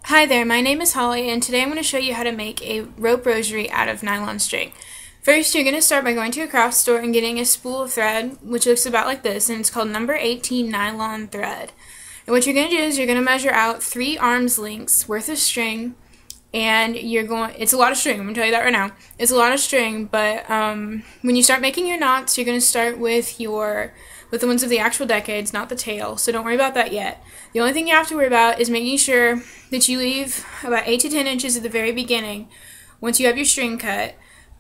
Hi there, my name is Holly, and today I'm going to show you how to make a rope rosary out of nylon string. First, you're going to start by going to a craft store and getting a spool of thread, which looks about like this, and it's called number 18 nylon thread. And what you're going to do is you're going to measure out 3 arms lengths worth of string, and it's a lot of string, I'm going to tell you that right now. It's a lot of string, but when you start making your knots, you're going to start with the ones of the actual decades, not the tail, so don't worry about that yet. The only thing you have to worry about is making sure that you leave about 8 to 10 inches at the very beginning once you have your string cut,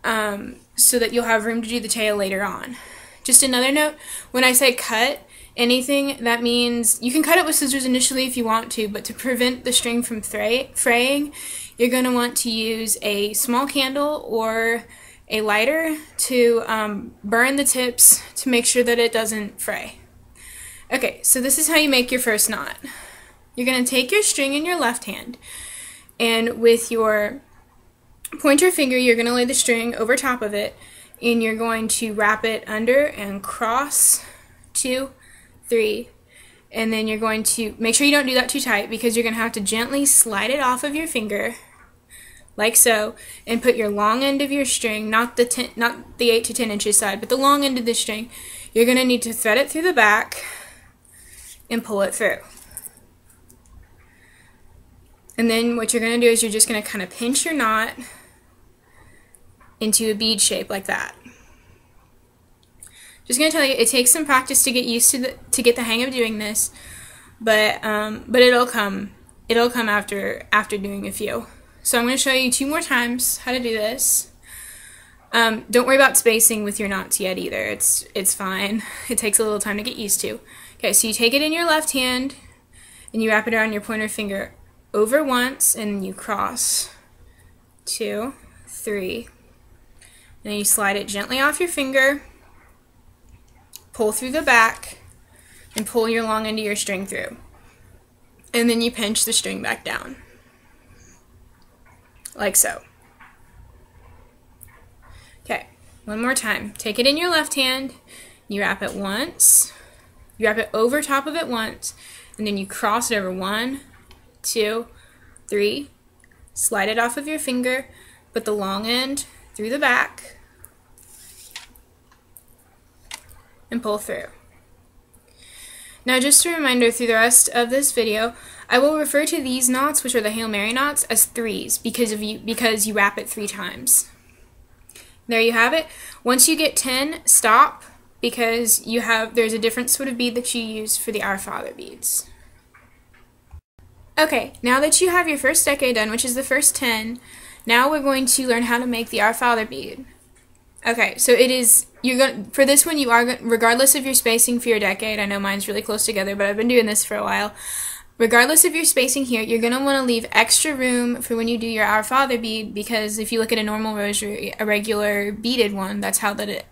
so that you'll have room to do the tail later on. Just another note, when I say cut anything, that means you can cut it with scissors initially if you want to, but to prevent the string from fraying, you're going to want to use a small candle or a lighter to burn the tips to make sure that it doesn't fray. Okay, so this is how you make your first knot. You're going to take your string in your left hand, and with your pointer finger you're going to lay the string over top of it, and you're going to wrap it under and cross 2, 3, and then you're going to make sure you don't do that too tight because you're going to have to gently slide it off of your finger like so, and put your long end of your string, not the 8 to 10 inches side, but the long end of the string. You're going to need to thread it through the back and pull it through. And then what you're going to do is you're just going to kind of pinch your knot into a bead shape like that. Just going to tell you, it takes some practice to get used to get the hang of doing this, but it'll come after doing a few. So I'm going to show you 2 more times how to do this. Don't worry about spacing with your knots yet either. It's fine. It takes a little time to get used to. Okay, so you take it in your left hand and you wrap it around your pointer finger over once, and you cross 2, 3, and then you slide it gently off your finger, pull through the back, and pull your long end of your string through. And then you pinch the string back down. Like so. Okay, one more time. Take it in your left hand, you wrap it once, you wrap it over top of it once, and then you cross it over 1, 2, 3, slide it off of your finger, put the long end through the back, and pull through. Now just a reminder, through the rest of this video, I will refer to these knots, which are the Hail Mary knots, as 3s because you wrap it 3 times. There you have it. Once you get 10, stop, because there's a different sort of bead that you use for the Our Father beads. Okay, now that you have your first decade done, which is the first 10, now we're going to learn how to make the Our Father bead. Okay, so for this one, regardless of your spacing for your decade, I know mine's really close together, but I've been doing this for a while. Regardless of your spacing here, you're going to want to leave extra room for when you do your Our Father bead, because if you look at a normal rosary, a regular beaded one, that's how it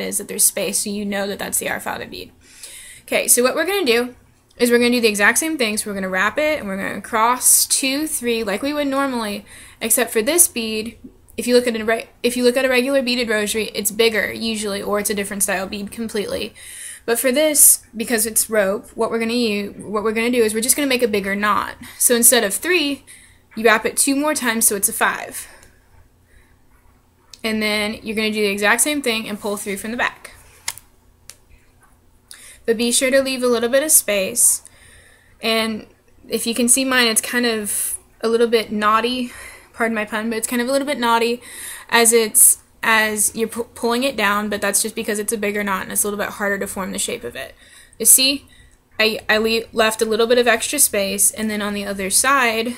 is, that there's space, so you know that that's the Our Father bead. Okay, so what we're going to do is we're going to do the exact same thing. So we're going to wrap it, and we're going to cross 2, 3 like we would normally, except for this bead. If you look at a regular beaded rosary, it's bigger usually, or it's a different style bead completely. But for this, because it's rope, what we're going to do is we're just going to make a bigger knot. So instead of 3, you wrap it 2 more times, so it's a 5. And then you're going to do the exact same thing and pull through from the back. But be sure to leave a little bit of space. And if you can see mine, it's kind of a little bit knotty. Pardon my pun, but it's kind of a little bit knotty as you're pulling it down, but that's just because it's a bigger knot and it's a little bit harder to form the shape of it. You see, I left a little bit of extra space, and then on the other side,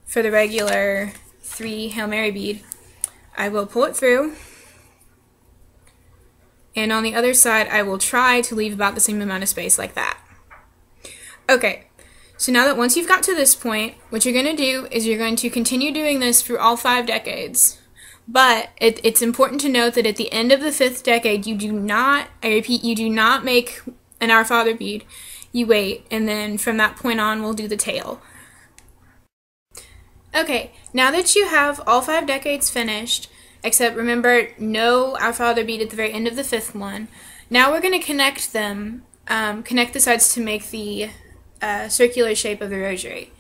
for the regular 3 Hail Mary bead, I will pull it through, and on the other side, I will try to leave about the same amount of space like that. Okay. So now that once you've got to this point, what you're going to do is you're going to continue doing this through all 5 decades. But it's important to note that at the end of the 5th decade, you do not, I repeat, you do not make an Our Father bead. You wait, and then from that point on, we'll do the tail. Okay, now that you have all 5 decades finished, except remember, no Our Father bead at the very end of the 5th one, now we're going to connect them, connect the sides to make the circular shape of the rosary.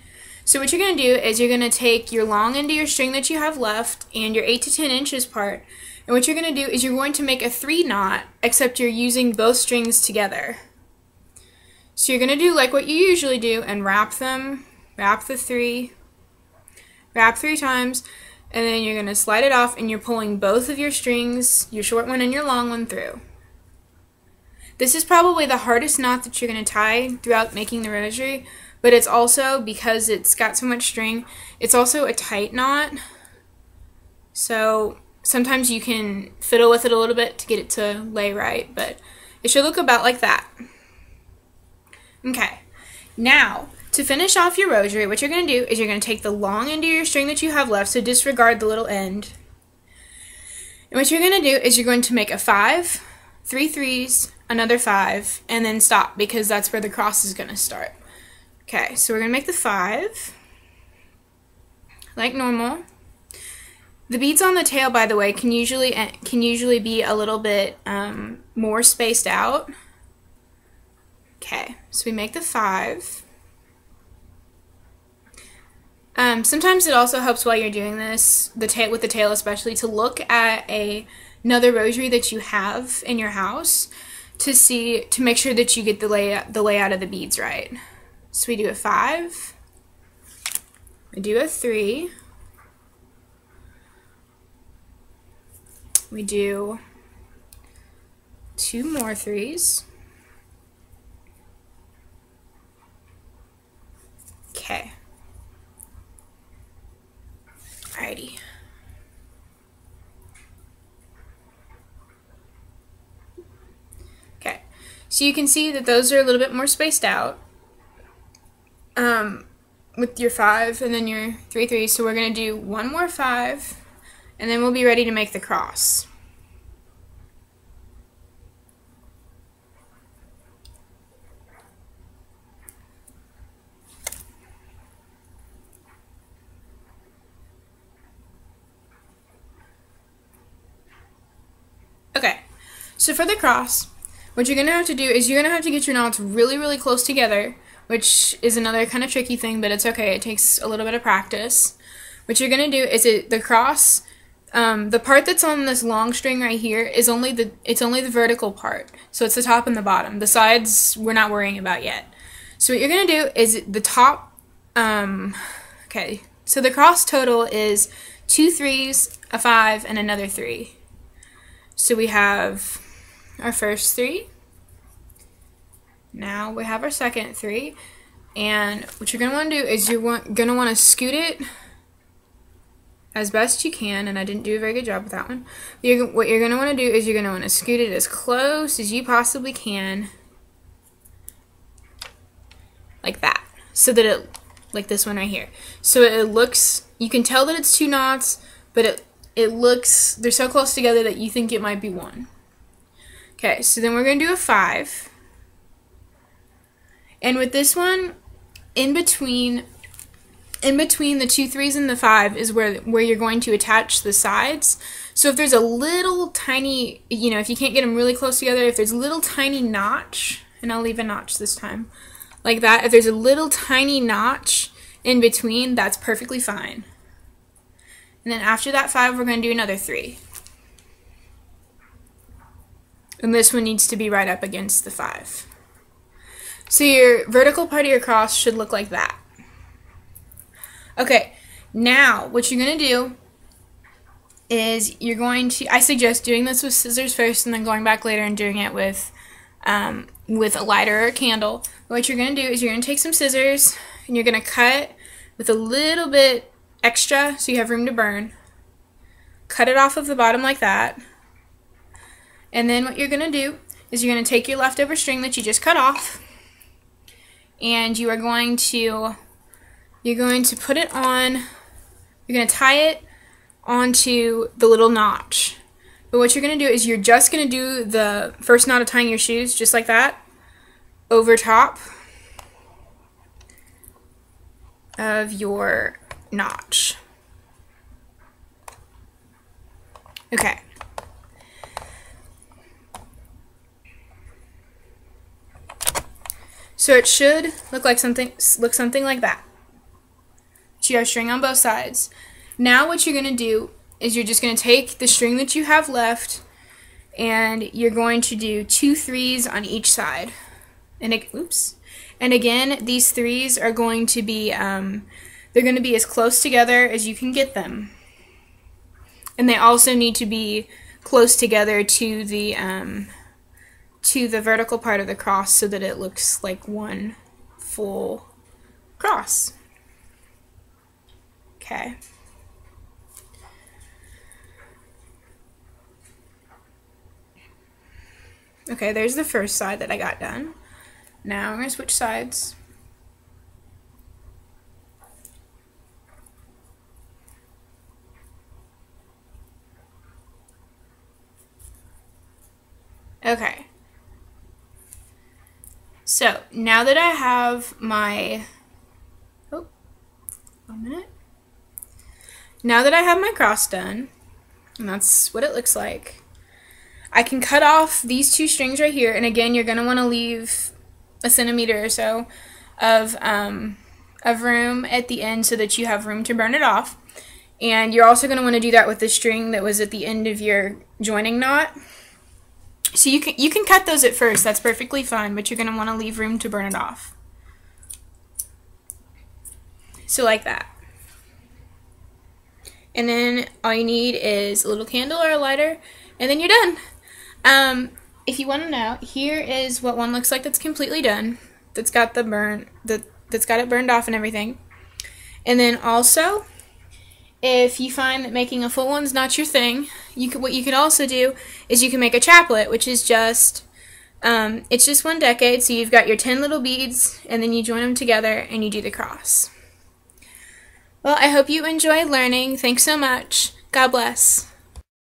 So what you're going to do is you're going to take your long end of your string that you have left and your 8 to 10 inches part, and what you're going to do is you're going to make a 3 knot, except you're using both strings together. So you're going to do like what you usually do and wrap them, wrap 3 times, and then you're going to slide it off and you're pulling both of your strings, your short one and your long one, through. This is probably the hardest knot that you're going to tie throughout making the rosary, but it's also, because it's got so much string, it's also a tight knot. So sometimes you can fiddle with it a little bit to get it to lay right, but it should look about like that. Okay, now to finish off your rosary, what you're going to do is you're going to take the long end of your string that you have left, so disregard the little end. And what you're going to do is you're going to make a 5, 3 threes, another 5, and then stop, because that's where the cross is going to start. Okay, so we're going to make the 5, like normal. The beads on the tail, by the way, can usually be a little bit more spaced out. Okay, so we make the 5. Sometimes it also helps while you're doing this, with the tail especially, to look at another rosary that you have in your house to make sure that you get the layout of the beads right. So we do a 5, we do a 3, we do 2 more 3s. Okay. Alrighty. Okay. So you can see that those are a little bit more spaced out. With your 5 and then your 3 3s. So we're going to do one more 5, and then we'll be ready to make the cross. Okay, so for the cross, what you're going to have to do is you're going to have to get your knots really, really close together, which is another kind of tricky thing, but it's okay. It takes a little bit of practice. What you're going to do is the cross, the part that's on this long string right here is only the vertical part. So it's the top and the bottom. The sides we're not worrying about yet. So what you're going to do is the top, okay, so the cross total is 2 3s, a 5, and another 3. So we have our first 3. Now we have our second 3, and what you're going to want to do is you're going to want to scoot it as best you can, and I didn't do a very good job with that one. What you're going to want to do is you're going to want to scoot it as close as you possibly can, like that, so that it, like this one right here. So it looks, you can tell that it's 2 knots, but it looks, they're so close together that you think it might be 1. Okay, so then we're going to do a 5. And with this one, in between the 2 3s and the 5 is where you're going to attach the sides. So if there's a little tiny, if you can't get them really close together, if there's a little tiny notch, and I'll leave a notch this time, like that, if there's a little tiny notch in between, that's perfectly fine. And then after that 5, we're going to do another 3. And this one needs to be right up against the 5. So your vertical part of your cross should look like that. Okay, now what you're going to do is you're going to, I suggest doing this with scissors first and then going back later and doing it with a lighter or a candle. What you're going to do is you're going to take some scissors and you're going to cut with a little bit extra so you have room to burn. Cut it off of the bottom like that. And then what you're going to do is you're going to take your leftover string that you just cut off, and you're going to put it on, you're going to tie it onto the little notch. But what you're going to do is you're just going to do the first knot of tying your shoes, just like that, over top of your notch. Okay. So it should look something like that. So you have string on both sides. Now what you're going to do is you're just going to take the string that you have left and you're going to do 2 3s on each side. And again, these 3s are going to be they're going to be as close together as you can get them. And they also need to be close together to the vertical part of the cross so that it looks like one full cross. Okay. Okay, there's the first side that I got done. Now I'm going to switch sides. Okay. So, now that I have my, oh, 1 minute. Now that I have my cross done, and that's what it looks like, I can cut off these 2 strings right here, and again, you're going to want to leave a centimeter or so of room at the end so that you have room to burn it off. And you're also going to want to do that with the string that was at the end of your joining knot. So you can cut those at first, that's perfectly fine, but you're going to want to leave room to burn it off. So like that. And then all you need is a little candle or a lighter, and then you're done. If you want to know, here is what one looks like that's completely done, that's got it burned off and everything. And then also, if you find that making a full one's not your thing, what you can also do is you can make a chaplet, which is just, it's just 1 decade, so you've got your 10 little beads, and then you join them together and you do the cross. Well, I hope you enjoyed learning. Thanks so much. God bless.